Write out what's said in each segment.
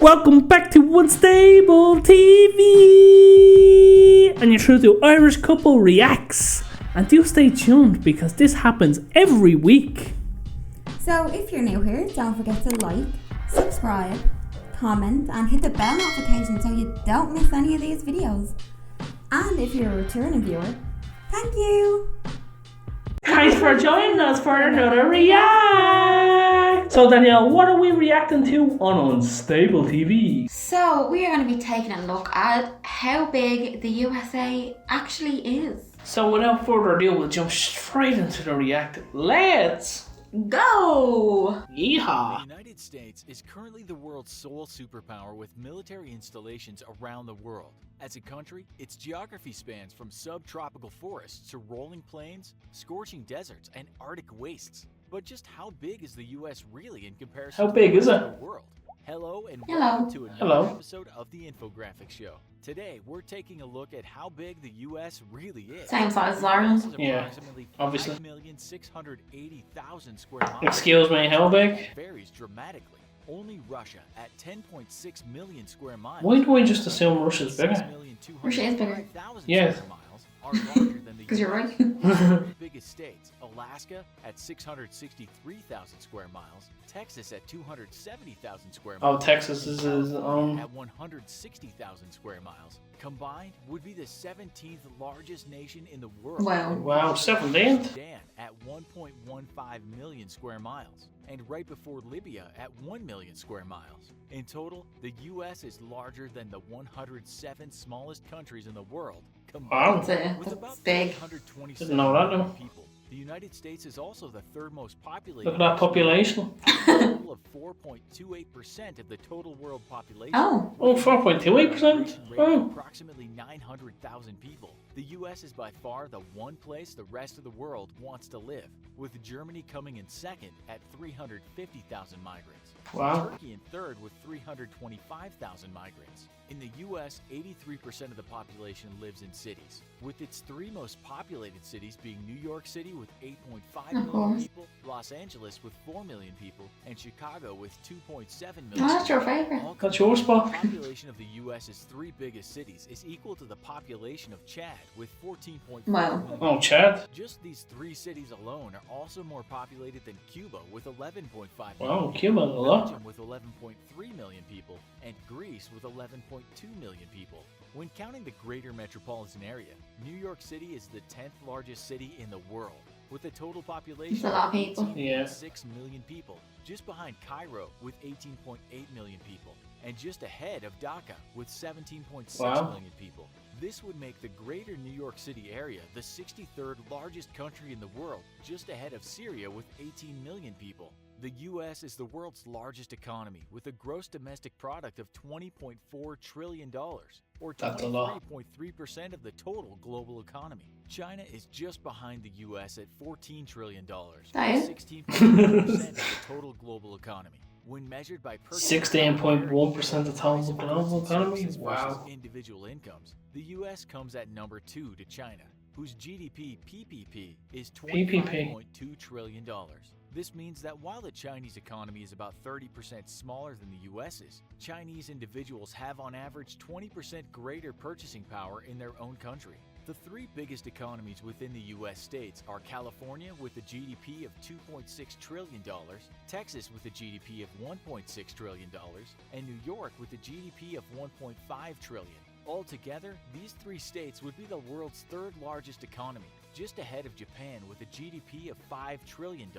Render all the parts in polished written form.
Welcome back to Unstable TV! And you're through to Irish Couple Reacts. And do stay tuned because this happens every week. So if you're new here, don't forget to like, subscribe, comment and hit the bell notification so you don't miss any of these videos. And if you're a returning viewer, thank you! Thanks for joining us for another react! So Danielle, what are we reacting to on Unstable TV? So we are going to be taking a look at how big the USA actually is. So without further ado, we'll jump straight into the react. Let's go! Yeehaw! The United States is currently the world's sole superpower with military installations around the world. As a country, its geography spans from subtropical forests to rolling plains, scorching deserts, and Arctic wastes. But just how big is the US really in comparison How big to is the it? rest of the world? Hello and Hello. welcome to another Hello. episode of the Infographics Show. Today, we're taking a look at how big the US really is. Same size as The US Ireland. is Yeah, approximately obviously. 5,680,000 square miles. Excuse me, how big? Varies dramatically. Only Russia at 10.6 million square miles. Why do I just assume Russia's bigger? Russia is bigger. Yes. Are larger than the 'Cause you're US. right. The biggest states, Alaska at 663,000 square miles, Texas at 270,000 square Oh, miles. Texas is at 160,000 square miles. Combined would be the 17th largest nation in the world. Wow, 17th? Sudan at 1.15 million square miles, and right before Libya at 1 million square miles. In total, the US is larger than the 107 smallest countries in the world Wow. combined. With That's about big. 327 Didn't know that, million no. people, the United States is also the third most populated. Look at that population. A total of 4.28% of the total world population. Oh. Oh, 4.28%? Oh. Approximately 900,000 people. The US is by far the one place the rest of the world wants to live, with Germany coming in second at 350,000 migrants. Wow. Turkey in third with 325,000 migrants. In the US, 83% of the population lives in cities, with its three most populated cities being New York City with 8.5 million course. people, Los Angeles with 4 million people, and Chicago with 2.7 Oh, million. that's your people. favourite. All That's your spot. The population of the US's three biggest cities is equal to the population of Chad with 14.4 Wow. million. Oh, Chad. Just these three cities alone are also more populated than Cuba with 11.5 Wow, million. Cuba, a lot. Belgium with 11.3 million people, and Greece with 11.2 million people. When counting the greater metropolitan area, New York City is the 10th largest city in the world, with a total population That's a lot of people. 18.6 million people, just behind Cairo with 18.8 million people, and just ahead of Dhaka with 17.6 Wow. million people. This would make the greater New York City area the 63rd largest country in the world, just ahead of Syria with 18 million people. The U.S. is the world's largest economy with a gross domestic product of $20.4 trillion, or That's a lot. 23.3% of the total global economy. China is just behind the U.S. at $14 trillion, or That is? 16.1% of the total global economy. When measured by 16.1% of total global economy? versus Wow. individual incomes, the U.S. comes at number 2 to China, whose GDP PPP is $25.2 trillion. This means that while the Chinese economy is about 30% smaller than the US's, Chinese individuals have on average 20% greater purchasing power in their own country. The three biggest economies within the U.S. states are California with a GDP of $2.6 trillion, Texas with a GDP of $1.6 trillion, and New York with a GDP of $1.5 trillion. Altogether, these three states would be the world's third largest economy, just ahead of Japan with a GDP of $5 trillion.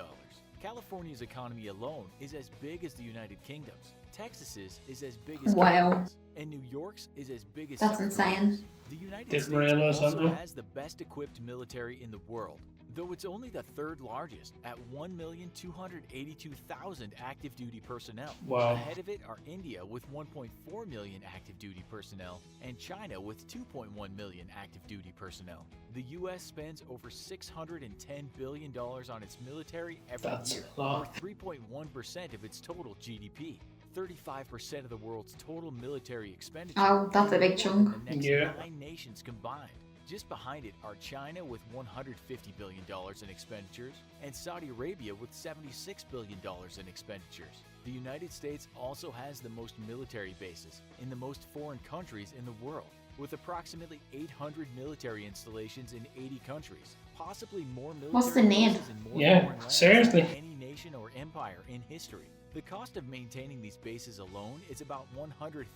California's economy alone is as big as the United Kingdom's. Texas's is as big as Wow. Canada's, and New York's is as big as That's South insane. Korea's. The United Didn't States realize that, also no. has the best equipped military in the world, though it's only the third largest at 1,282,000 active duty personnel. Wow. Ahead of it are India with 1.4 million active duty personnel and China with 2.1 million active duty personnel. The US spends over $610 billion on its military every That's year, a or lot. 3.1% of its total GDP. 35% of the world's total military expenditure. Oh, that's a big and chunk. The next Yeah. 9 nations combined. Just behind it are China with $150 billion in expenditures and Saudi Arabia with $76 billion in expenditures. The United States also has the most military bases in the most foreign countries in the world, with approximately 800 military installations in 80 countries, possibly more military What's the need? bases in more Yeah, foreign lands seriously. than any nation or empire in history. The cost of maintaining these bases alone is about $156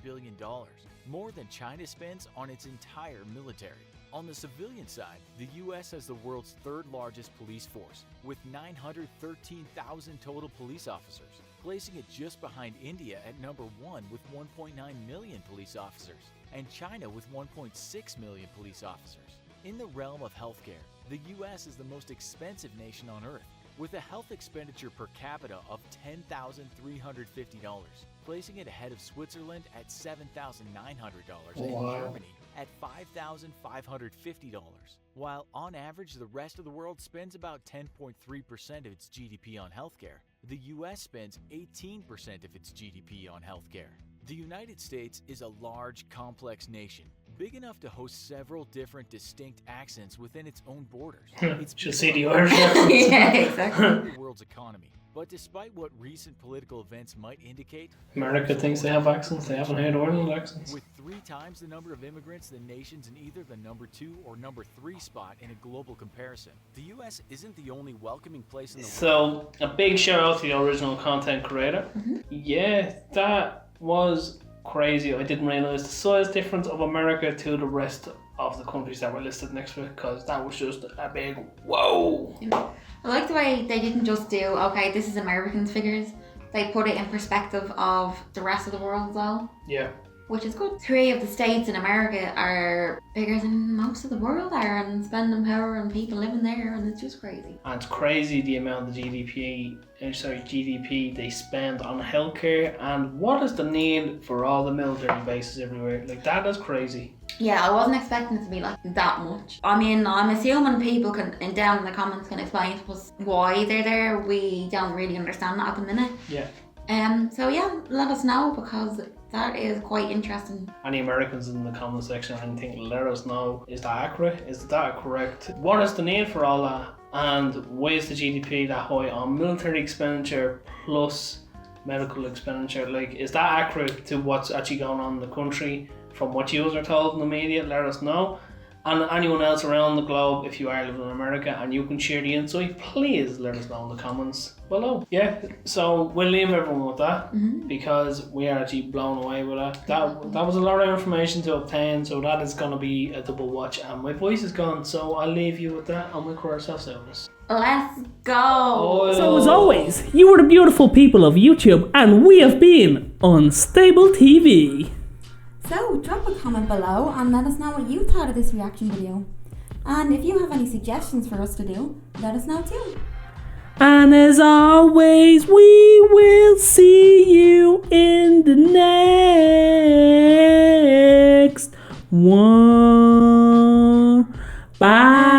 billion, more than China spends on its entire military. On the civilian side, the U.S. has the world's third largest police force, with 913,000 total police officers, placing it just behind India at number 1 with 1.9 million police officers, and China with 1.6 million police officers. In the realm of healthcare, the U.S. is the most expensive nation on earth, with a health expenditure per capita of $10,350, placing it ahead of Switzerland at $7,900 and Wow. Germany at $5,550, while on average the rest of the world spends about 10.3% of its GDP on healthcare. The US spends 18% of its GDP on healthcare. The United States is a large, complex nation, big enough to host several different distinct accents within its own borders. It's Should see the become Irish Yeah, exactly. the world's economy. But despite what recent political events might indicate, America thinks they have accents. They haven't heard Ireland accents. with 3 times the number of immigrants, the nation's in either the number 2 or number 3 spot in a global comparison. The U.S. isn't the only welcoming place in the world. So, a big shout out to the original content creator. Yeah, that was crazy. I didn't realise the size difference of America to the rest of the countries that were listed next to it, because that was just a big whoa. I like the way they didn't just do, okay, this is Americans' figures. They put it in perspective of the rest of the world as well, Yeah. which is good. 3 of the states in America are bigger than most of the world are, and spending power and people living there, and it's just crazy. And it's crazy the amount of GDP they spend on healthcare, and what is the need for all the military bases everywhere? Like, that is crazy. Yeah, I wasn't expecting it to be like that much. I mean, I'm assuming people can, and down in the comments, can explain to us why they're there. We don't really understand that at the minute. Yeah. So yeah, let us know, because that is quite interesting. Any Americans in the comment section or anything, let us know. Is that accurate? Is that correct? What is the need for all that? And why is the GDP that high on military expenditure plus medical expenditure? Like, is that accurate to what's actually going on in the country from what you are told in the media? Let us know. And anyone else around the globe, if you are living in America and you can share the insight, please let us know in the comments below. Yeah, so we'll leave everyone with that, because we are actually blown away with that. That was a lot of information to obtain, so that is going to be a double watch, and my voice is gone, so I'll leave you with that and we'll call ourselves out. Let's go! So As always, you are the beautiful people of YouTube, and we have been Unstable TV. So drop a comment below and let us know what you thought of this reaction video. And if you have any suggestions for us to do, let us know too. And as always, we will see you in the next one. Bye.